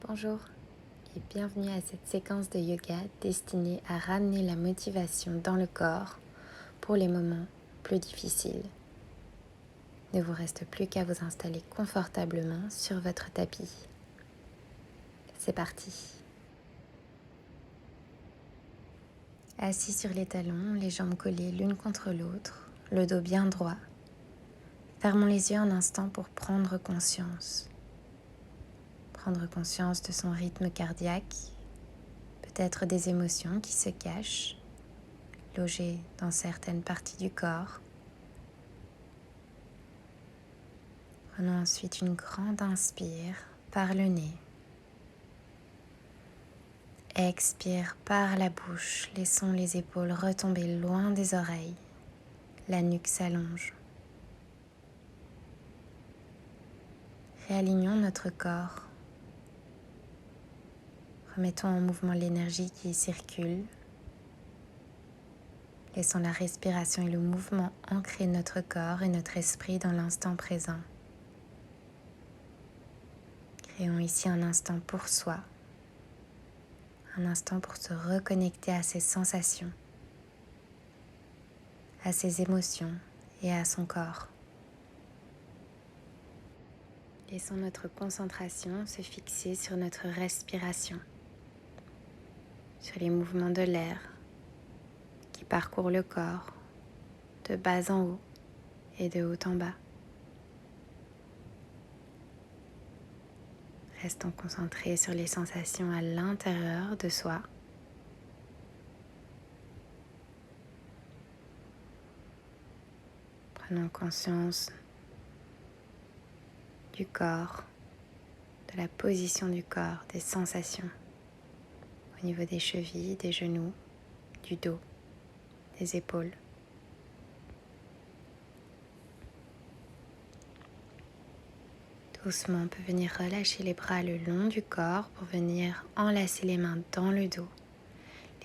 Bonjour et bienvenue à cette séquence de yoga destinée à ramener la motivation dans le corps pour les moments plus difficiles. Il ne vous reste plus qu'à vous installer confortablement sur votre tapis. C'est parti. Assis sur les talons, les jambes collées l'une contre l'autre, le dos bien droit. Fermons les yeux un instant pour prendre conscience. Prendre conscience de son rythme cardiaque, peut-être des émotions qui se cachent, logées dans certaines parties du corps. Prenons ensuite une grande inspire par le nez. Expire par la bouche, laissons les épaules retomber loin des oreilles. La nuque s'allonge. Réalignons notre corps. Remettons en mouvement l'énergie qui y circule. Laissons la respiration et le mouvement ancrer notre corps et notre esprit dans l'instant présent. Créons ici un instant pour soi, un instant pour se reconnecter à ses sensations, à ses émotions et à son corps. Laissons notre concentration se fixer sur notre respiration, sur les mouvements de l'air qui parcourent le corps de bas en haut et de haut en bas. Restons concentrés sur les sensations à l'intérieur de soi. Prenons conscience du corps, de la position du corps, des sensations au niveau des chevilles, des genoux, du dos, des épaules. Doucement, on peut venir relâcher les bras le long du corps pour venir enlacer les mains dans le dos.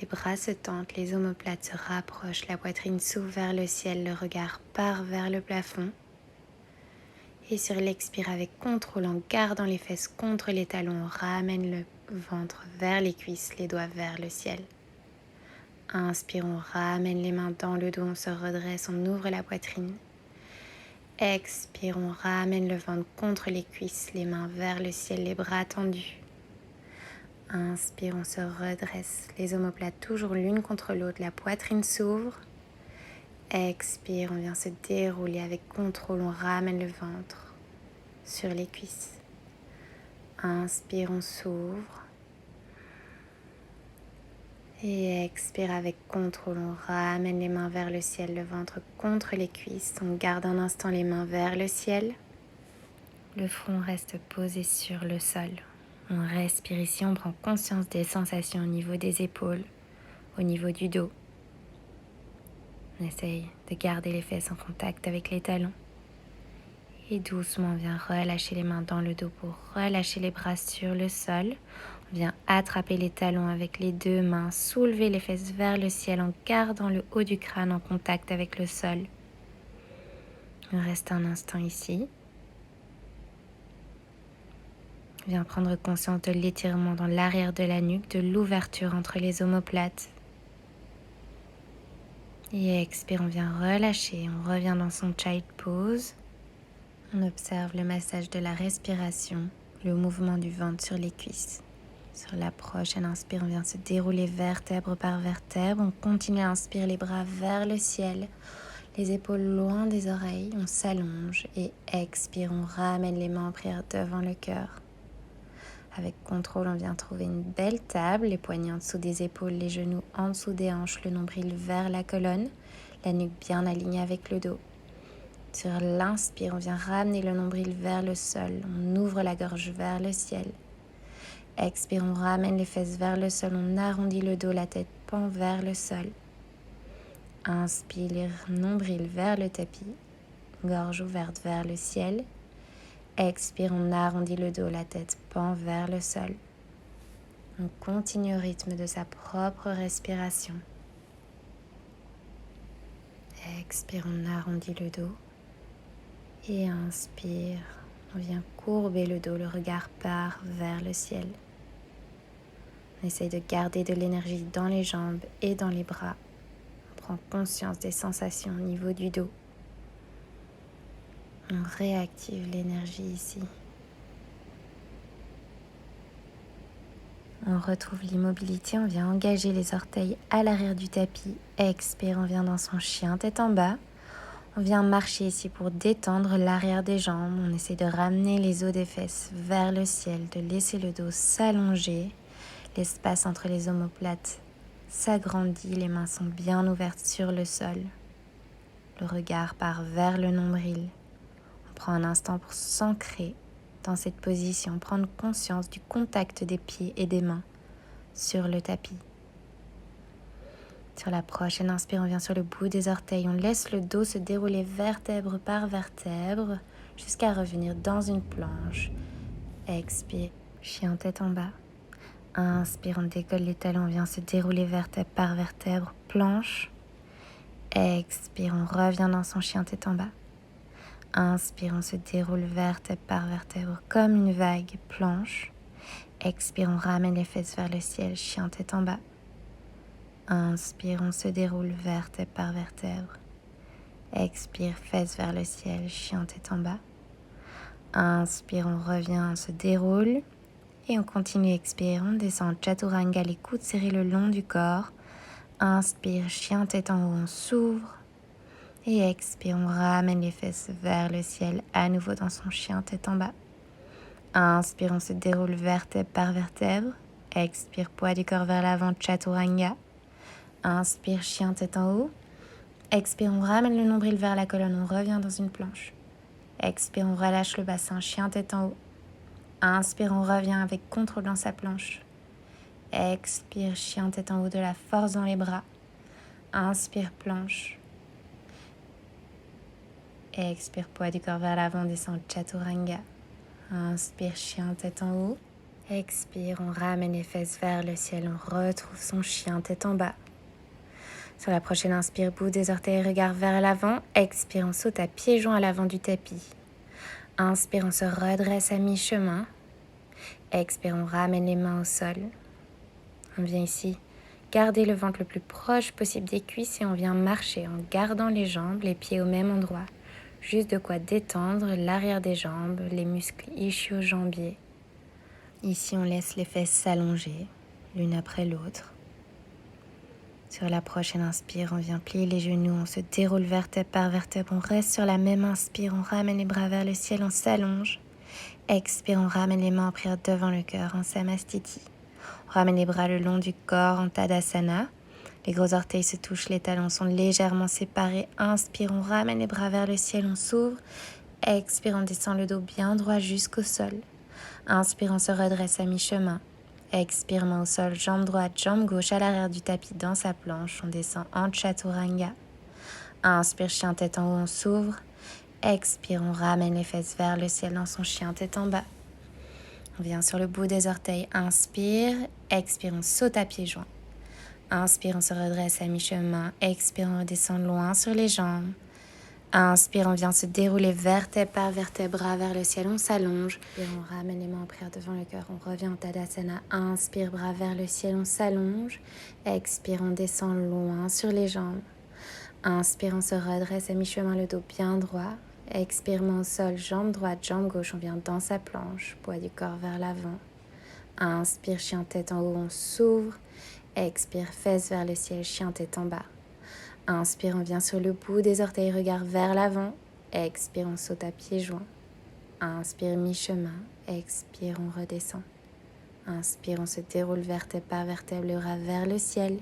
Les bras se tendent, les omoplates se rapprochent, la poitrine s'ouvre vers le ciel, le regard part vers le plafond. Et sur l'expire avec contrôle, en gardant les fesses contre les talons, on ramène le ventre vers les cuisses, les doigts vers le ciel. Inspire, on ramène les mains dans le dos, on se redresse, on ouvre la poitrine. Expire, on ramène le ventre contre les cuisses, les mains vers le ciel, les bras tendus. Inspire, on se redresse, les omoplates toujours l'une contre l'autre, la poitrine s'ouvre. Expire, on vient se dérouler avec contrôle, on ramène le ventre sur les cuisses. Inspire, on s'ouvre. Et expire avec contrôle, on ramène les mains vers le ciel, le ventre contre les cuisses. On garde un instant les mains vers le ciel. Le front reste posé sur le sol. On respire ici, on prend conscience des sensations au niveau des épaules, au niveau du dos. On essaye de garder les fesses en contact avec les talons. Et doucement, on vient relâcher les mains dans le dos pour relâcher les bras sur le sol. On vient attraper les talons avec les deux mains, soulever les fesses vers le ciel en gardant le haut du crâne en contact avec le sol. On reste un instant ici. On vient prendre conscience de l'étirement dans l'arrière de la nuque, de l'ouverture entre les omoplates. Et expire, on vient relâcher, on revient dans son child pose. On observe le massage de la respiration, le mouvement du ventre sur les cuisses. Sur la prochaine inspire, on vient se dérouler vertèbre par vertèbre. On continue à inspirer les bras vers le ciel, les épaules loin des oreilles. On s'allonge et expire, on ramène les mains en prière devant le cœur. Avec contrôle, on vient trouver une belle table, les poignets en dessous des épaules, les genoux en dessous des hanches, le nombril vers la colonne, la nuque bien alignée avec le dos. Sur l'inspire, on vient ramener le nombril vers le sol, on ouvre la gorge vers le ciel. Expire, on ramène les fesses vers le sol, on arrondit le dos, la tête pend vers le sol. Inspire, nombril vers le tapis, gorge ouverte vers le ciel. Expire, on arrondit le dos, la tête pend vers le sol. On continue au rythme de sa propre respiration. Expire, on arrondit le dos. Et inspire, on vient courber le dos, le regard part vers le ciel. On essaye de garder de l'énergie dans les jambes et dans les bras. On prend conscience des sensations au niveau du dos. On réactive l'énergie ici. On retrouve l'immobilité, on vient engager les orteils à l'arrière du tapis. Expire, on vient dans son chien tête en bas. On vient marcher ici pour détendre l'arrière des jambes. On essaie de ramener les os des fesses vers le ciel, de laisser le dos s'allonger. L'espace entre les omoplates s'agrandit, les mains sont bien ouvertes sur le sol. Le regard part vers le nombril. On prend un instant pour s'ancrer dans cette position, prendre conscience du contact des pieds et des mains sur le tapis. Sur la prochaine inspire, on vient sur le bout des orteils. On laisse le dos se dérouler vertèbre par vertèbre jusqu'à revenir dans une planche. Expire, chien tête en bas. Inspire, on décolle les talons, on vient se dérouler vertèbre par vertèbre, planche. Expire, on revient dans son chien tête en bas. Inspire, on se déroule vertèbre par vertèbre comme une vague, planche. Expire, on ramène les fesses vers le ciel, chien tête en bas. Inspire, on se déroule vertèbre par vertèbre. Expire, fesses vers le ciel, chien tête en bas. Inspire, on revient, on se déroule. Et on continue, expire, on descend Chaturanga, les coudes serrés le long du corps. Inspire, chien tête en haut, on s'ouvre. Et expire, on ramène les fesses vers le ciel, à nouveau dans son chien tête en bas. Inspire, on se déroule vertèbre par vertèbre. Expire, poids du corps vers l'avant, Chaturanga. Inspire, chien tête en haut. Expire, on ramène le nombril vers la colonne, on revient dans une planche. Expire, on relâche le bassin, chien tête en haut. Inspire, on revient avec contrôle dans sa planche. Expire, chien tête en haut, de la force dans les bras. Inspire, planche. Expire, poids du corps vers l'avant, descend Chaturanga. Inspire, chien tête en haut. Expire, on ramène les fesses vers le ciel, on retrouve son chien tête en bas. Sur la prochaine inspire, bout des orteils, regard vers l'avant. Expire, on saute à pieds joints à l'avant du tapis. Inspire, on se redresse à mi-chemin. Expire, on ramène les mains au sol. On vient ici garder le ventre le plus proche possible des cuisses et on vient marcher en gardant les jambes, les pieds au même endroit. Juste de quoi détendre l'arrière des jambes, les muscles ischio-jambiers. Ici, on laisse les fesses s'allonger, l'une après l'autre. Sur la prochaine inspire, on vient plier les genoux, on se déroule vertèbre par vertèbre, on reste sur la même inspire, on ramène les bras vers le ciel, on s'allonge. Expire, on ramène les mains en prière devant le cœur, en Samastiti. On ramène les bras le long du corps en Tadasana. Les gros orteils se touchent, les talons sont légèrement séparés. Inspire, on ramène les bras vers le ciel, on s'ouvre. Expire, on descend le dos bien droit jusqu'au sol. Inspire, on se redresse à mi-chemin. Expire, main au sol, jambe droite, jambe gauche à l'arrière du tapis dans sa planche. On descend en Chaturanga. Inspire, chien tête en haut, on s'ouvre. Expire, on ramène les fesses vers le ciel dans son chien tête en bas. On vient sur le bout des orteils. Inspire, expire, on saute à pieds joints. Inspire, on se redresse à mi-chemin. Expire, on redescend loin sur les jambes. Inspire, on vient se dérouler vertèbre par vertèbre, bras vers le ciel, on s'allonge. Et on ramène les mains en prière devant le cœur, on revient en Tadasana. Inspire, bras vers le ciel, on s'allonge. Expire, on descend loin sur les jambes. Inspire, on se redresse à mi-chemin, le dos bien droit. Expire, main au sol, jambe droite, jambe gauche, on vient dans sa planche, poids du corps vers l'avant. Inspire, chien tête en haut, on s'ouvre. Expire, fesses vers le ciel, chien tête en bas. Inspire, on vient sur le bout des orteils, regard vers l'avant. Expire, on saute à pieds joints. Inspire, mi-chemin. Expire, on redescend. Inspire, on se déroule vertèbre par vertèbre, le bras vers le ciel.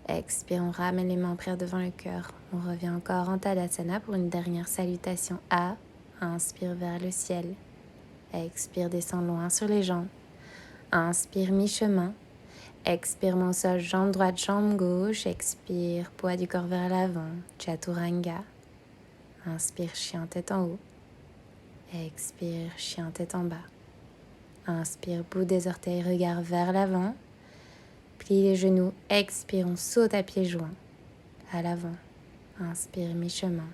Expire, on ramène les mains en prière devant le cœur. On revient encore en Tadasana pour une dernière salutation A. Inspire vers le ciel. Expire, descend loin sur les jambes. Inspire, mi-chemin. Expire, main au sol, jambe droite, jambe gauche. Expire, poids du corps vers l'avant, Chaturanga. Inspire, chien tête en haut. Expire, chien tête en bas. Inspire, bout des orteils, regard vers l'avant. Plie les genoux. Expire, on saute à pieds joints. À l'avant. Inspire, mi-chemin.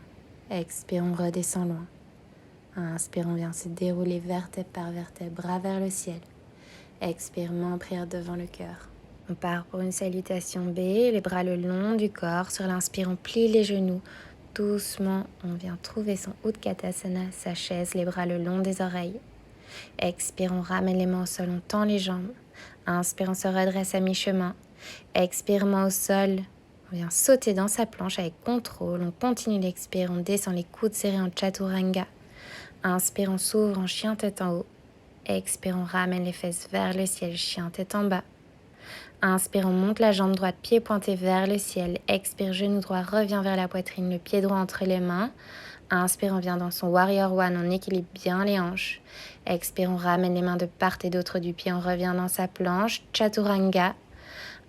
Expire, on redescend loin. Inspire, on vient se dérouler vertèbre par vertèbre, bras vers le ciel. Expire, main en prière devant le cœur. On part pour une salutation B, les bras le long du corps. Sur l'inspire, on plie les genoux. Doucement, on vient trouver son Utkatasana, sa chaise, les bras le long des oreilles. Expire, on ramène les mains au sol, on tend les jambes. Inspire, on se redresse à mi-chemin. Expire, main au sol. On vient sauter dans sa planche avec contrôle. On continue l'expire, on descend les coudes serrés en Chaturanga. Inspire, on s'ouvre en chien tête en haut. Expire, on ramène les fesses vers le ciel, chien tête en bas. Inspire, on monte la jambe droite, pied pointé vers le ciel. Expire, genou droit revient vers la poitrine, le pied droit entre les mains. Inspire, on vient dans son Warrior One, on équilibre bien les hanches. Expire, on ramène les mains de part et d'autre du pied, on revient dans sa planche, Chaturanga.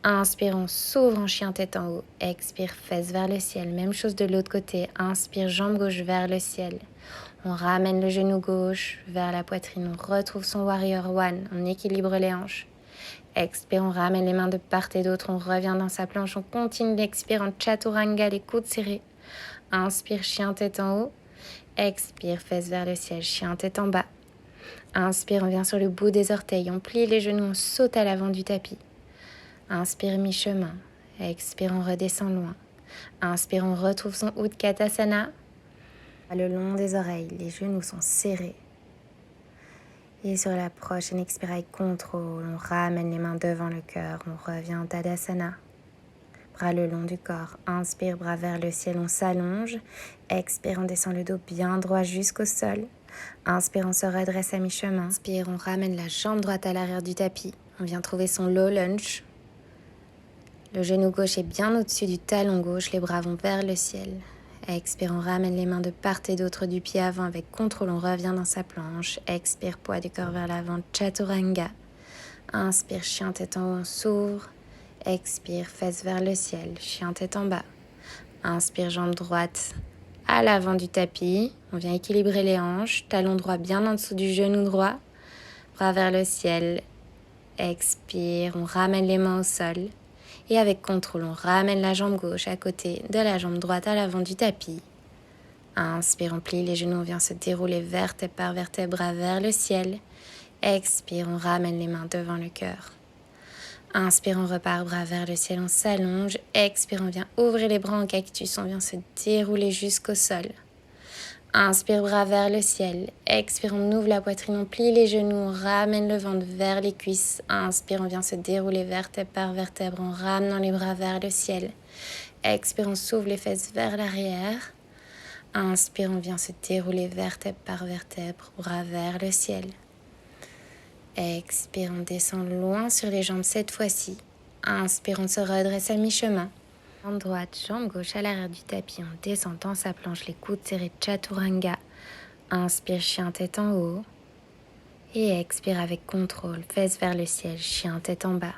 Inspire, on s'ouvre en chien tête en haut. Expire, fesses vers le ciel. Même chose de l'autre côté. Inspire, jambe gauche vers le ciel. On ramène le genou gauche vers la poitrine. On retrouve son Warrior One. On équilibre les hanches. Expire, on ramène les mains de part et d'autre. On revient dans sa planche. On continue d'expire en Chaturanga, les coudes serrés. Inspire, chien tête en haut. Expire, fesses vers le ciel. Chien tête en bas. Inspire, on vient sur le bout des orteils. On plie les genoux. On saute à l'avant du tapis. Inspire, mi-chemin. Expire, on redescend loin. Inspire, on retrouve son Utkatasana. Le long des oreilles, les genoux sont serrés. Et sur la prochaine expire avec contrôle, on ramène les mains devant le cœur. On revient en Tadasana. Bras le long du corps. Inspire, bras vers le ciel, on s'allonge. Expire, on descend le dos bien droit jusqu'au sol. Inspire, on se redresse à mi-chemin. Inspire, on ramène la jambe droite à l'arrière du tapis. On vient trouver son low lunge. Le genou gauche est bien au-dessus du talon gauche, les bras vont vers le ciel. Expire, on ramène les mains de part et d'autre du pied avant avec contrôle, on revient dans sa planche. Expire, poids du corps vers l'avant, Chaturanga. Inspire, chien tête en haut, on s'ouvre. Expire, fesses vers le ciel, chien tête en bas. Inspire, jambe droite à l'avant du tapis. On vient équilibrer les hanches, talon droit bien en dessous du genou droit. Bras vers le ciel. Expire, on ramène les mains au sol. Et avec contrôle, on ramène la jambe gauche à côté de la jambe droite à l'avant du tapis. Inspire, on plie les genoux, on vient se dérouler vertèbre par vertèbre, bras vers le ciel. Expire, on ramène les mains devant le cœur. Inspire, on repart, bras vers le ciel, on s'allonge. Expire, on vient ouvrir les bras en cactus, on vient se dérouler jusqu'au sol. Inspire, bras vers le ciel. Expire, on ouvre la poitrine, on plie les genoux, on ramène le ventre vers les cuisses. Inspire, on vient se dérouler vertèbre par vertèbre en ramenant les bras vers le ciel. Expire, on s'ouvre les fesses vers l'arrière. Inspire, on vient se dérouler vertèbre par vertèbre, bras vers le ciel. Expire, on descend loin sur les jambes cette fois-ci. Inspire, on se redresse à mi-chemin. Jambe droite, jambe gauche à l'arrière du tapis, on descend dans sa planche, les coudes serrés, Chaturanga. Inspire, chien tête en haut. Et expire avec contrôle, fesses vers le ciel, chien tête en bas.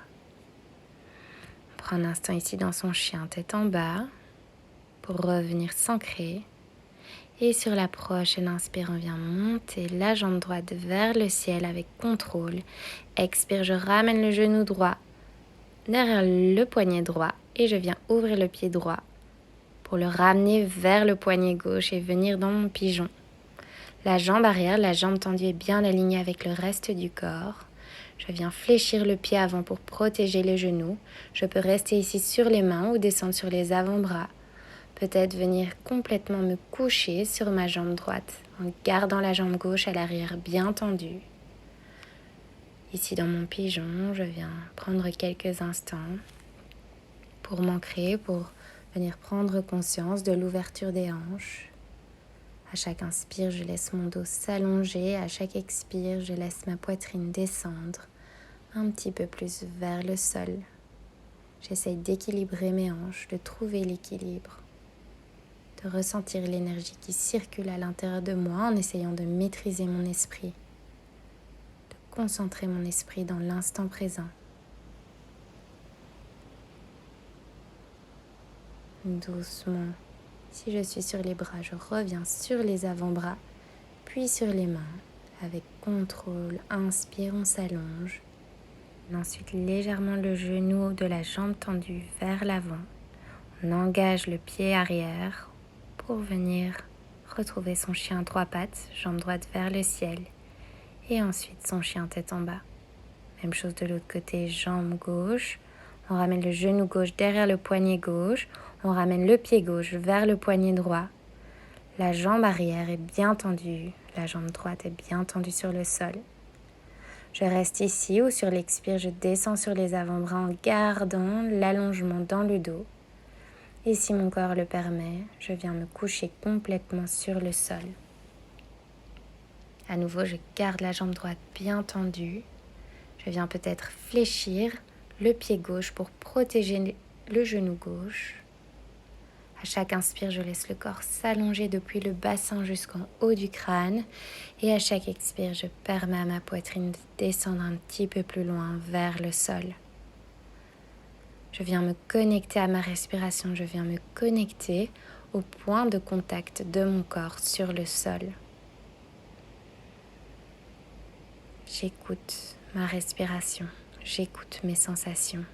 On prend un instant ici dans son chien tête en bas pour revenir s'ancrer. Et sur la prochaine inspire, on vient monter la jambe droite vers le ciel avec contrôle. Expire, je ramène le genou droit derrière le poignet droit. Et je viens ouvrir le pied droit pour le ramener vers le poignet gauche et venir dans mon pigeon. La jambe arrière, la jambe tendue est bien alignée avec le reste du corps. Je viens fléchir le pied avant pour protéger les genoux. Je peux rester ici sur les mains ou descendre sur les avant-bras. Peut-être venir complètement me coucher sur ma jambe droite en gardant la jambe gauche à l'arrière bien tendue. Ici dans mon pigeon, je viens prendre quelques instants pour m'ancrer, pour venir prendre conscience de l'ouverture des hanches. À chaque inspire, je laisse mon dos s'allonger. À chaque expire, je laisse ma poitrine descendre un petit peu plus vers le sol. J'essaye d'équilibrer mes hanches, de trouver l'équilibre, de ressentir l'énergie qui circule à l'intérieur de moi en essayant de maîtriser mon esprit, de concentrer mon esprit dans l'instant présent. Doucement, si je suis sur les bras, je reviens sur les avant-bras, puis sur les mains. Avec contrôle, inspire, on s'allonge. Ensuite, légèrement le genou de la jambe tendue vers l'avant. On engage le pied arrière pour venir retrouver son chien à trois pattes, jambe droite vers le ciel. Et ensuite son chien tête en bas. Même chose de l'autre côté, jambe gauche. On ramène le genou gauche derrière le poignet gauche. On ramène le pied gauche vers le poignet droit. La jambe arrière est bien tendue. La jambe droite est bien tendue sur le sol. Je reste ici ou sur l'expire, je descends sur les avant-bras en gardant l'allongement dans le dos. Et si mon corps le permet, je viens me coucher complètement sur le sol. À nouveau, je garde la jambe droite bien tendue. Je viens peut-être fléchir le pied gauche pour protéger le genou gauche. À chaque inspire, je laisse le corps s'allonger depuis le bassin jusqu'en haut du crâne. Et à chaque expire, je permets à ma poitrine de descendre un petit peu plus loin vers le sol. Je viens me connecter à ma respiration. Je viens me connecter au point de contact de mon corps sur le sol. J'écoute ma respiration. J'écoute mes sensations.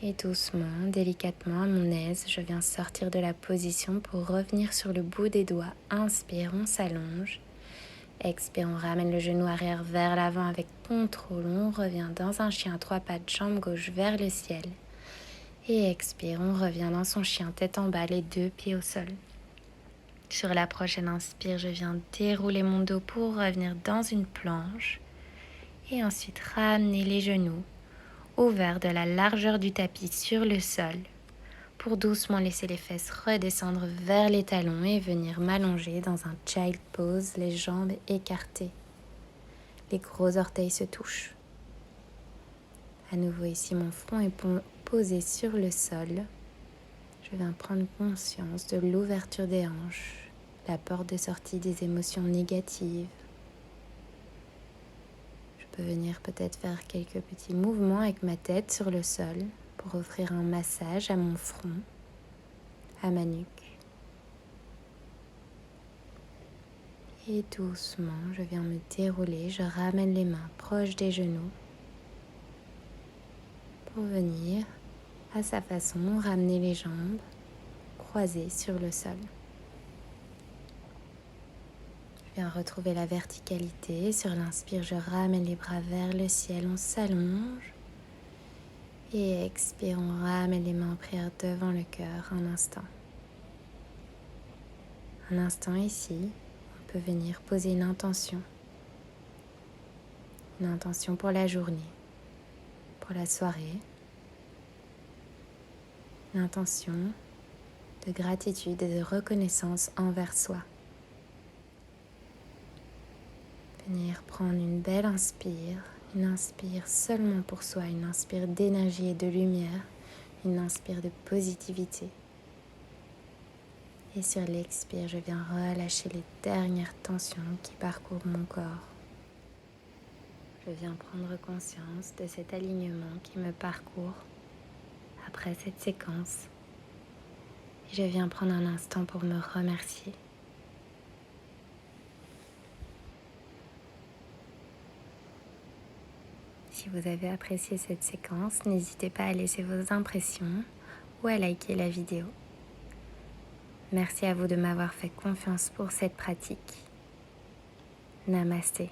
Et doucement, délicatement, à mon aise, je viens sortir de la position pour revenir sur le bout des doigts. Inspire, on s'allonge. Expire, on ramène le genou arrière vers l'avant avec contrôle. On revient dans un chien à 3 pattes, jambe gauche vers le ciel. Et expire, on revient dans son chien, tête en bas, les 2 pieds au sol. Sur la prochaine inspire, je viens dérouler mon dos pour revenir dans une planche. Et ensuite ramener les genoux ouverts de la largeur du tapis sur le sol pour doucement laisser les fesses redescendre vers les talons et venir m'allonger dans un child pose, les jambes écartées. Les gros orteils se touchent. À nouveau ici, mon front est posé sur le sol. Je viens prendre conscience de l'ouverture des hanches, la porte de sortie des émotions négatives. Je peux venir peut-être faire quelques petits mouvements avec ma tête sur le sol pour offrir un massage à mon front, à ma nuque. Et doucement, je viens me dérouler, je ramène les mains proches des genoux pour venir, à sa façon, ramener les jambes croisées sur le sol. Je viens retrouver la verticalité. Sur l'inspire, je ramène les bras vers le ciel, on s'allonge. Et expire, on ramène les mains en prière devant le cœur un instant. Un instant ici, on peut venir poser une intention. Une intention pour la journée, pour la soirée. Une intention de gratitude et de reconnaissance envers soi. Venir prendre une belle inspire. Une inspire seulement pour soi, une inspire d'énergie et de lumière, une inspire de positivité. Et sur l'expire, je viens relâcher les dernières tensions qui parcourent mon corps. Je viens prendre conscience de cet alignement qui me parcourt après cette séquence. Et je viens prendre un instant pour me remercier. Si vous avez apprécié cette séquence, n'hésitez pas à laisser vos impressions ou à liker la vidéo. Merci à vous de m'avoir fait confiance pour cette pratique. Namasté.